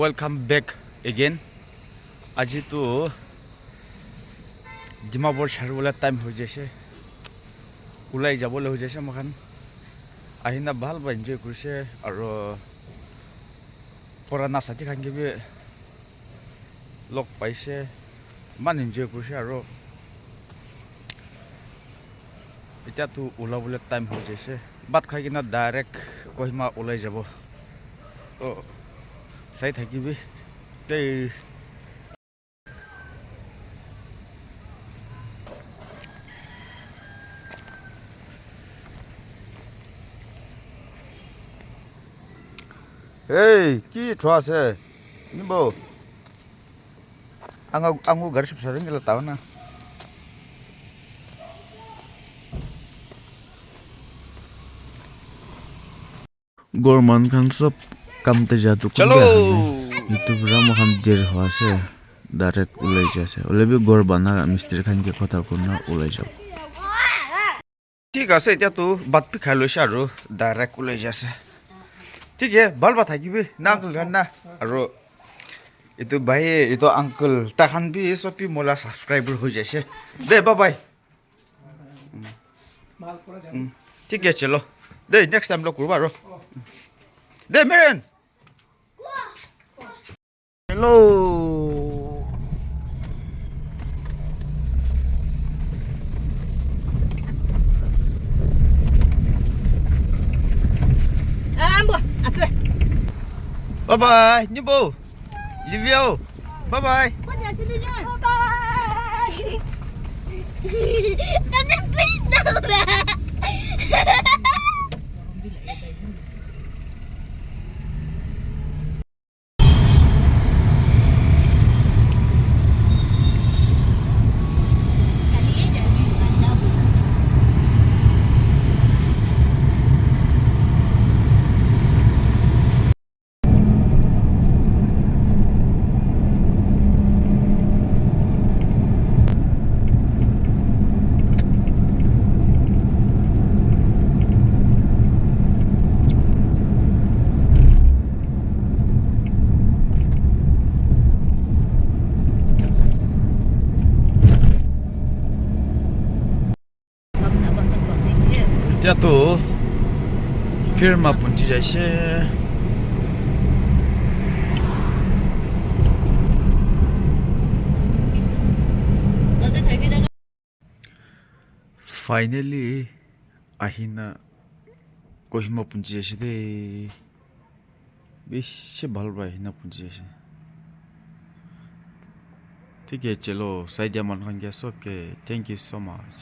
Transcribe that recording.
Welcome back again. আজি তো Dimapur চাৰিবলৈ time হৈ যাইছে, ওলাই যাবলৈ হৈ যাইছে। মখান আহিনা ভাল বা এনজয় কৰিছে আৰু পুৰণা সাথী খানকে বি লগ পাইছে, ইমান এনজয় কৰিছে। আৰু এতিয়াতো ওলাবলৈ টাইম হৈ যাইছে, ভাত খাই কিনে ডাইৰেক্ট কহিমা ওলাই যাব। তো চাই থাকিবি দেই। Hey, কি থোৱা আছে নিব? আঙু গাড়ী সব সারেন গেলে তাও না। গরমান খান সব কামতে যাতো চলো ইউটিউব রাম খান দের হওয়াছে ডাইরেক্ট উলাই যাচ্ছে। ওলেবি গড় বানা মিস্ত্রি খানকে কথা কোনা উলাই যাব। ঠিক আছে, এতিয়া তো ভাত পি খাই লৈছে আৰু ডাইৰেক্ট ওলাই যাচ্ছে। ঠিক আছে, ভাল বা থাকিবি না আংকল গান না। আৰু এইটো ভাই এইটো আংকল তাখান বি সবি মোলা সাবস্ক্রাইবার হৈ যাইছে দে। বাই ঠিক আছে, চলো দে, নেক্সট টাইম লগ করবো। আৰু দে মেৰেন, hello'. Bye bye, Nibo. Livio. Bye bye. Bye bye. Tadi pindah dah. এতিয়া তো ফিরমা পৌঁছি যাইছে। ফাইনালি আহিনা কহিমা পৌঁছি যাইছে দেই। বেশি ভাল পাই আহিনা পৌঁছি যাইছে। ঠিক আছে, চলো সাইডিয়া মান খান গিয়া সবকে থ্যাংক ইউ সো মাচ।